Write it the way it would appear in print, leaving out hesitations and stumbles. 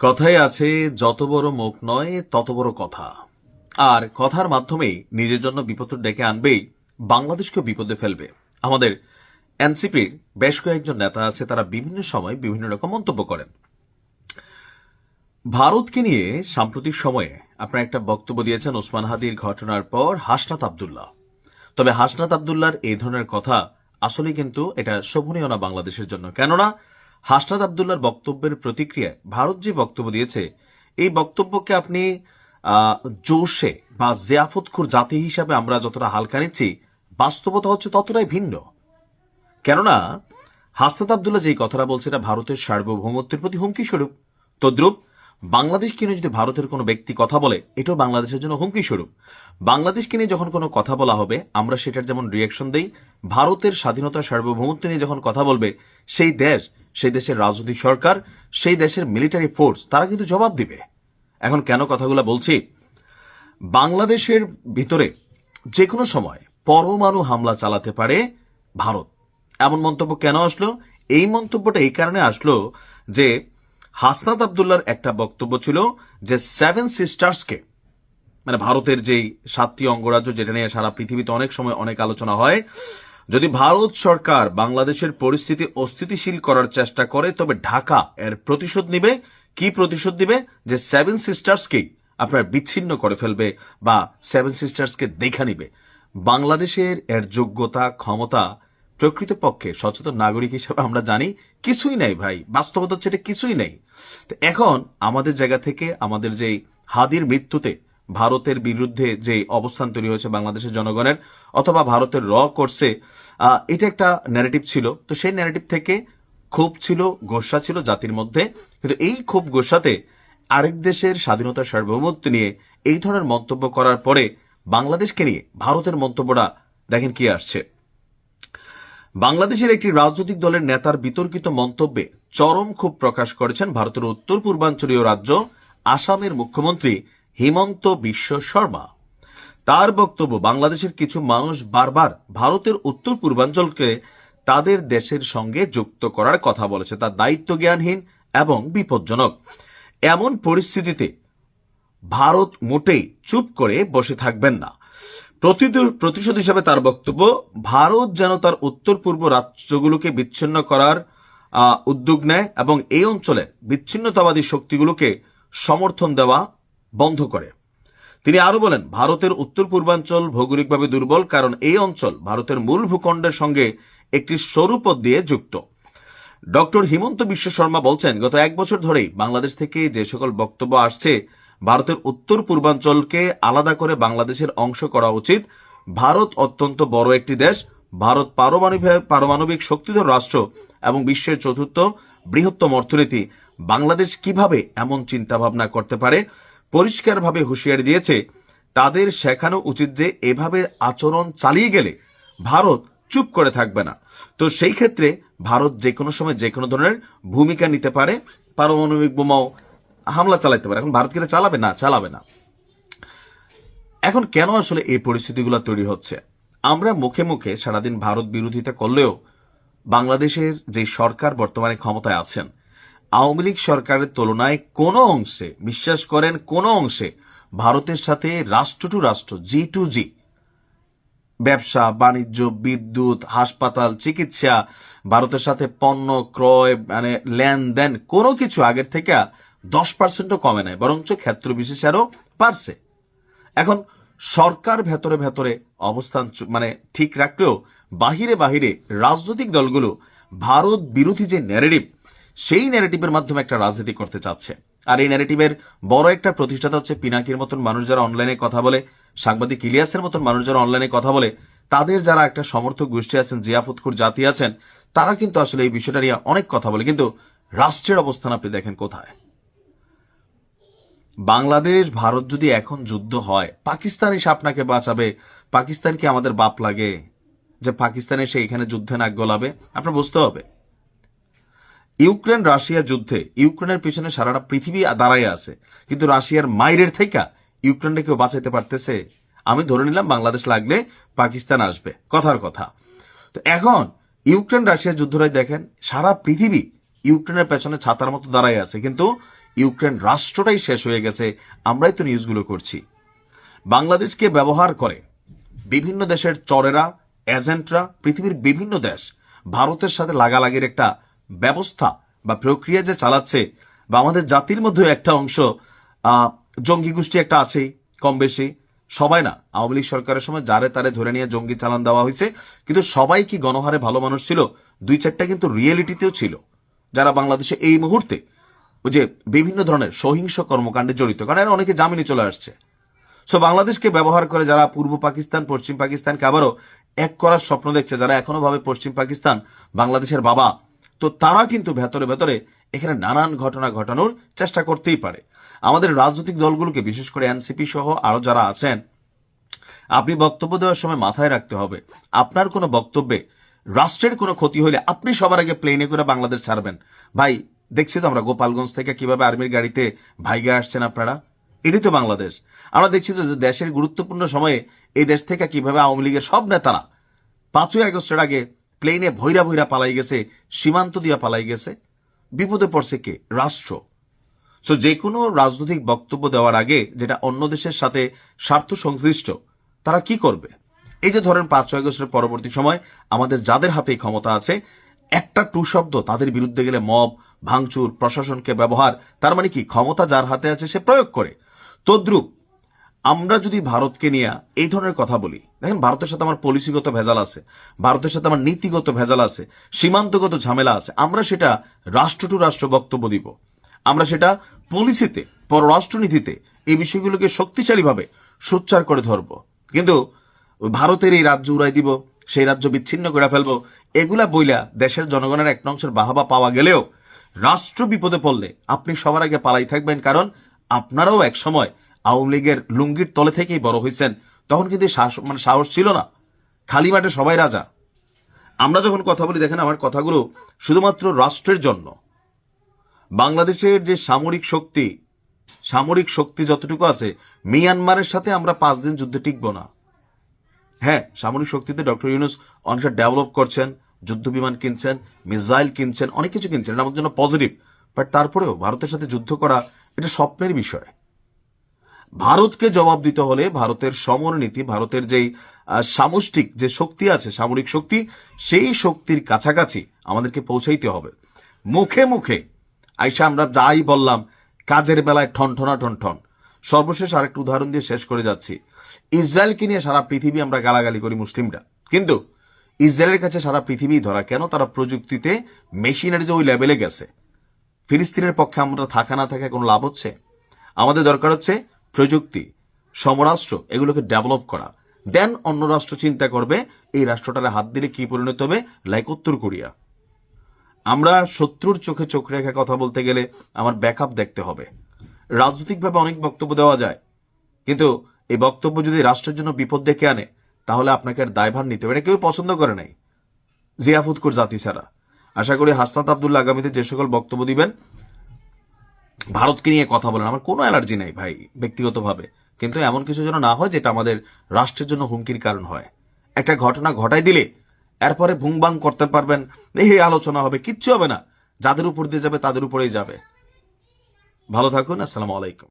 কথায় আছে, যত বড় মুখ নয় তত বড় কথা। আর কথার মাধ্যমেই নিজের জন্য বিপদ ডেকে আনবেই, বাংলাদেশকে বিপদে ফেলবে। আমাদের এনসিপির বেশ কয়েকজন নেতা আছে, তারা বিভিন্ন সময় বিভিন্ন রকম মন্তব্য করেন। ভারতকে নিয়ে সাম্প্রতিক সময়ে আপনারা একটা বক্তব্য দিয়েছেন ওসমান হাদির ঘটনার পর হাসনাত আব্দুল্লাহ। তবে হাসনাত আব্দুল্লাহর এই ধরনের কথা আসলে কিন্তু এটা শোভনীয় না বাংলাদেশের জন্য। কেননা হাসনাত আব্দুল্লাহর বক্তব্যের প্রতিক্রিয়ায় ভারত যে বক্তব্য দিয়েছে, এই বক্তব্যকে আপনি জোশে বা জিয়াফতখোর জাতি হিসাবে আমরা যতটা হালকা নিচ্ছি, বাস্তবতা হচ্ছে ততটাই ভিন্ন। কেননা হাসনাত আব্দুল্লাহ যেই কথাটা বলছে, এটা ভারতের সার্বভৌমত্বের প্রতি হুমকি স্বরূপ। তদ্রুপ বাংলাদেশকে নিয়ে যদি ভারতের কোনো ব্যক্তি কথা বলে, এটাও বাংলাদেশের জন্য হুমকি স্বরূপ। বাংলাদেশকে নিয়ে যখন কোনো কথা বলা হবে, আমরা সেটার যেমন রিয়াকশন দেই, ভারতের স্বাধীনতা সার্বভৌমত্ব নিয়ে যখন কথা বলবে সেই দেশ, সেই দেশের রাজনৈতিক সরকার, সেই দেশের মিলিটারি ফোর্স, তারা কিন্তু জবাব দিবে। এখন কেন কথাগুলো বলছি, বাংলাদেশের ভিতরে যে কোনো সময় পরমাণু হামলা চালাতে পারে ভারত, এমন মন্তব্য কেন আসলো? এই মন্তব্যটা এই কারণে আসলো যে হাসনাত আব্দুল্লাহর একটা বক্তব্য ছিল যে সেভেন সিস্টার্সকে, মানে ভারতের যেই 7টি অঙ্গরাজ্য, যেটা নিয়ে সারা পৃথিবীতে অনেক সময় অনেক আলোচনা হয়, যদি ভারত সরকার বাংলাদেশের পরিস্থিতি অস্থিতিশীল করার চেষ্টা করে, তবে ঢাকা এর প্রতিশোধ নিবে। কি প্রতিশোধ দিবে? যে সেভেন সিস্টার্সকেই আপনার বিচ্ছিন্ন করে ফেলবে বা সেভেন সিস্টার্সকে দেখা নিবে। বাংলাদেশের এর যোগ্যতা, ক্ষমতা, প্রকৃতপক্ষে সচেতন নাগরিক হিসেবে আমরা জানি কিছুই নাই ভাই। বাস্তবতা হচ্ছে এটা কিছুই নেই। তো এখন আমাদের জায়গা থেকে আমাদের যেই হাদির মৃত্যুতে ভারতের বিরুদ্ধে যে অবস্থান তৈরি হয়েছে বাংলাদেশের জনগণের, অথবা ভারতের করছে, এটা একটা ন্যারেটিভ ছিল। তো সেই ন্যারেটিভ থেকে ক্ষোভ ছিল, গোসা ছিল জাতির মধ্যে। কিন্তু এই ক্ষোভ গোসাতে আরেক দেশের স্বাধীনতা সার্বভৌমত্ব নিয়ে এই ধরনের মন্তব্য করার পরে বাংলাদেশকে নিয়ে ভারতের মন্তব্যটা দেখেন কি আসছে। বাংলাদেশের একটি রাজনৈতিক দলের নেতার বিতর্কিত মন্তব্যে চরম ক্ষোভ প্রকাশ করেছেন ভারতের উত্তর পূর্বাঞ্চলীয় রাজ্য আসামের মুখ্যমন্ত্রী হিমন্ত বিশ্ব শর্মা। তার বক্তব্য, বাংলাদেশের কিছু মানুষ বারবার ভারতের উত্তর পূর্বাঞ্চলকে তাদের দেশের সঙ্গে যুক্ত করার কথা বলেছে, তা দায়িত্ব জ্ঞানহীন এবং বিপজ্জনক। এমন পরিস্থিতিতে ভারত মোটেই চুপ করে বসে থাকবেন না। প্রতিশোধ হিসাবে তার বক্তব্য, ভারত যেন তার উত্তর পূর্ব রাজ্যগুলোকে বিচ্ছিন্ন করার উদ্যোগ নেয় এবং এই অঞ্চলে বিচ্ছিন্নতাবাদী শক্তিগুলোকে সমর্থন দেওয়া বন্ধ করে। তিনি আরো বলেন, ভারতের উত্তর পূর্বাঞ্চল ভৌগোলিকভাবে দুর্বল, কারণ এই অঞ্চল ভারতের মূল ভূখণ্ডের সঙ্গে একটি সরু পথ দিয়ে যুক্ত। ডক্টর হিমন্ত বিশ্ব শর্মা বলছেন, গত 1 বছর ধরেই বাংলাদেশ থেকে যে সকল বক্তব্য আসছে, ভারতের উত্তর পূর্বাঞ্চলকে আলাদা করে বাংলাদেশের অংশ করা উচিত। ভারত অত্যন্ত বড় একটি দেশ, ভারত পারমাণবিক শক্তিধর রাষ্ট্র এবং বিশ্বের 4র্থ বৃহত্তম অর্থনীতি। বাংলাদেশ কিভাবে এমন চিন্তা ভাবনা করতে পারে? পরিষ্কারভাবে হুঁশিয়ারি দিয়েছে, তাদের শেখানো উচিত যে এভাবে আচরণ চালিয়ে গেলে ভারত চুপ করে থাকবে না। তো সেই ক্ষেত্রে ভারত যে কোনো সময় যে কোনো ধরনের ভূমিকা নিতে পারে, পারমাণবিক বোমাও হামলা চালাতে পারে। এখন ভারত কি চালাবে? না, চালাবে না। এখন কেন আসলে এই পরিস্থিতিগুলো তৈরি হচ্ছে? আমরা মুখে মুখে সারাদিন ভারত বিরোধিতা করলেও বাংলাদেশের যে সরকার বর্তমানে ক্ষমতায় আছেন, আওয়ামী লীগ সরকারের তুলনায় কোনো অংশে, বিশ্বাস করেন কোনো অংশে, ভারতের সাথে রাষ্ট্র টু রাষ্ট্র, জি টু জি, ব্যবসা বাণিজ্য, বিদ্যুৎ, হাসপাতাল, চিকিৎসা, ভারতের সাথে পণ্য ক্রয়, মানে লেনদেন, কোনো কিছু আগের থেকে 10%ও কমে নাই, বরঞ্চ ক্ষেত্র বিশেষে আরো পারছে। এখন সরকার ভেতরে ভেতরে অবস্থান মানে ঠিক রাখলেও বাহিরে বাহিরে রাজনৈতিক দলগুলো ভারত বিরোধী যে ন্যারেটিভ, সেই ন্যারেটিভের মাধ্যমে একটা রাজনীতি করতে চাচ্ছে। আর এই ন্যারেটিভের বড় একটা প্রতিষ্ঠাতা হচ্ছে পিনাকির মতন মানুষ যারা অনলাইনে কথা বলে, সাংবাদিক ইলিয়াসের মতন মানুষ যারা অনলাইনে কথা বলে, তাদের যারা একটা সমর্থক গোষ্ঠী আছেন, জিয়াফতখোর জাতি আছেন, তারা কিন্তু আসলে এই বিষয়টা নিয়ে অনেক কথা বলে। কিন্তু রাষ্ট্রের অবস্থান আপনি দেখেন কোথায়। বাংলাদেশ ভারত যদি এখন যুদ্ধ হয়, পাকিস্তান এসে আপনাকে বাঁচাবে? পাকিস্তান কি আমাদের বাপ লাগে যে পাকিস্তান এসে এখানে যুদ্ধে নাক গলাবে? আপনার বুঝতে হবে, ইউক্রেন রাশিয়া যুদ্ধে ইউক্রেনের পিছনে সারাটা পৃথিবী দাঁড়ায় আছে, কিন্তু রাশিয়ার মাইরের থেকে ইউক্রেনকে কেউ বাঁচাইতে পারতেছে? আমি ধরে নিলাম বাংলাদেশ লাগলে পাকিস্তান আসবে, কথার কথা। তো এখন ইউক্রেন রাশিয়া যুদ্ধটাই দেখেন, সারা পৃথিবী ইউক্রেনের পেছনে ছাতার মতো দাঁড়ায় আছে, কিন্তু ইউক্রেন রাষ্ট্রটাই শেষ হয়ে গেছে, আমরাই তো নিউজগুলো করছি। বাংলাদেশকে ব্যবহার করে বিভিন্ন দেশের চরেরা, এজেন্টরা, পৃথিবীর বিভিন্ন দেশ ভারতের সাথে লাগালাগির একটা ব্যবস্থা বা প্রক্রিয়া যে চালাচ্ছে, বা আমাদের জাতির মধ্যে একটা অংশ জঙ্গি গোষ্ঠী একটা আছেই কম বেশি, সবাই না। আওয়ামী লীগ সরকারের সময় যারে তারে ধরে নিয়ে জঙ্গি চালান দেওয়া হয়েছে, কিন্তু সবাই কি গণহারে ভালো মানুষ ছিল? দুই চারটা কিন্তু রিয়েলিটিতেও ছিল যারা বাংলাদেশে এই মুহূর্তে ওই যে বিভিন্ন ধরনের সহিংস কর্মকাণ্ডে জড়িত, কারণ এরা অনেকে জামিনে চলে আসছে। সো বাংলাদেশকে ব্যবহার করে যারা পূর্ব পাকিস্তান, পশ্চিম পাকিস্তানকে আবারও এক করার স্বপ্ন দেখছে, যারা এখনো ভাবে পশ্চিম পাকিস্তান বাংলাদেশের বাবা, তো তারা কিন্তু ভেতরে ভেতরে এখানে নানান ঘটনা ঘটানোর চেষ্টা করতেই পারে। আমাদের রাজনৈতিক দলগুলোকে, বিশেষ করে এনসিপি সহ আরো যারা আছেন, আপনি বক্তব্য দেওয়ার সময় মাথায় রাখতে হবে, আপনার কোনো বক্তব্যে রাষ্ট্রের কোনো ক্ষতি হলে আপনি সবার আগে প্লেনে করে বাংলাদেশ ছাড়বেন। ভাই, দেখছি তো আমরা গোপালগঞ্জ থেকে কিভাবে আর্মির গাড়িতে ভাইগে আসছেন আপনারা, এটাই তো বাংলাদেশ। আমরা দেখছি তো যে দেশের গুরুত্বপূর্ণ সময়ে এই দেশ থেকে কিভাবে আওয়ামী লীগের সব নেতারা 5ই আগস্টের আগে প্লেনে ভৈরা ভৈরা পালাই গেছে, সীমান্ত দিয়া পালাই গেছে। বিপদে পড়ছে কে? রাষ্ট্র। সো যে কোনো রাজনৈতিক বক্তব্য দেওয়ার আগে যেটা অন্য দেশের সাথে স্বার্থ সংশ্লিষ্ট, তারা কি করবে? এই যে ধরেন 5ই আগস্টের পরবর্তী সময় আমাদের যাদের হাতে ক্ষমতা আছে, একটা টু শব্দ তাদের বিরুদ্ধে গেলে মব, ভাঙচুর, প্রশাসনকে ব্যবহার, তার মানে কি ক্ষমতা যার হাতে আছে সে প্রয়োগ করে। তদ্রুপ আমরা যদি ভারতকে নিয়ে এই ধরনের কথা বলি, দেখেন ভারতের সাথে আমার পলিসিগত ভেজাল আছে, ভারতের সাথে আমার নীতিগত ভেজাল আছে, সীমান্তগত ঝামেলা আছে, আমরা সেটা রাষ্ট্র টু রাষ্ট্র বক্তব্য দিব, আমরা সেটা পলিসিতে, পররাষ্ট্রনীতিতে এই বিষয়গুলোকে শক্তিশালীভাবে সোচ্চার করে ধরব। কিন্তু ভারতের এই রাজ্য উড়াই দিব, সেই রাজ্য বিচ্ছিন্ন করে ফেলবো, এগুলা বইলা দেশের জনগণের এক অংশের বাহাবা পাওয়া গেলেও রাষ্ট্র বিপদে পড়লে আপনি সবার আগে পালাই থাকবেন। কারণ আপনারাও এক সময় আওয়ামী লীগের লুঙ্গির তলে থেকেই বড় হয়েছেন, তখন কিন্তু সাহস ছিল না, খালি মাঠে সবাই রাজা। আমরা যখন কথা বলি, দেখেন আমার কথাগুলো শুধুমাত্র রাষ্ট্রের জন্য। বাংলাদেশের যে সামরিক শক্তি যতটুকু আছে, মিয়ানমারের সাথে আমরা 5 দিন যুদ্ধে টিকব না। হ্যাঁ, সামরিক শক্তিতে ডক্টর ইউনূস অনেকটা ডেভেলপ করছেন, যুদ্ধ বিমান কিনছেন, মিসাইল কিনছেন, অনেক কিছু কিনছেন, এটা আমাদের জন্য পজিটিভ। বাট তারপরেও ভারতের সাথে যুদ্ধ করা এটা স্বপ্নের বিষয়। ভারতকে জবাব দিতে হলে ভারতের সমরনীতি, ভারতের যেই সামষ্টিক যে শক্তি আছে, সামরিক শক্তি, সেই শক্তির কাছাকাছি আমাদেরকে পৌঁছাইতে হবে। মুখে মুখে আইসা আমরা যাই বললাম, কাজের বেলায় ঠনঠনা ঠনঠন। সর্বশেষ আরেকটা উদাহরণ দিয়ে শেষ করে যাচ্ছি। ইসরায়েলকে নিয়ে সারা পৃথিবী আমরা গালাগালি করি মুসলিমরা, কিন্তু ইসরায়েলের কাছে সারা পৃথিবী ধরা কেন? তারা প্রযুক্তিতে, মেশিনারি যে ওই লেভেলে গেছে। ফিলিস্তিনের পক্ষে আমরা থাকা না থাকা কোনো লাভ হচ্ছে? আমাদের দরকার হচ্ছে প্রযুক্তি, সমরাষ্ট্র, এগুলোকে ডেভেলপ করা। দেন অন্য রাষ্ট্র চিন্তা করবে এই রাষ্ট্রটারে হাত দিলে কি পরিণত হবে, লাইক উত্তর কোরিয়া। আমরা শত্রুর চোখে চোখ রেখে কথা বলতে গেলে আমার ব্যাকআপ দেখতে হবে। রাজনৈতিকভাবে অনেক বক্তব্য দেওয়া যায়, কিন্তু এই বক্তব্য যদি রাষ্ট্রের জন্য বিপদ ডেকে আনে, তাহলে আপনাকে আর দায়ভার নিতে হবে। এটা কেউ পছন্দ করে নাই, জিয়াফুৎকুর জাতি ছাড়া। আশা করি হাসনাত আব্দুল্লাহ আগামীতে যে সকল বক্তব্য দিবেন, ভারতকে নিয়ে কথা বলেন, আমার কোনো অ্যালার্জি নাই ভাই ব্যক্তিগতভাবে, কিন্তু এমন কিছু যেন না হয় যেটা আমাদের রাষ্ট্রের জন্য হুমকির কারণ হয়। একটা ঘটনা ঘটাই দিলে এরপরে ভুংবাং করতে পারবেন, এই আলোচনা হবে, কিচ্ছু হবে না। যাদের উপর দিয়ে যাবে তাদের উপরেই যাবে। ভালো থাকুন, আসসালামু আলাইকুম।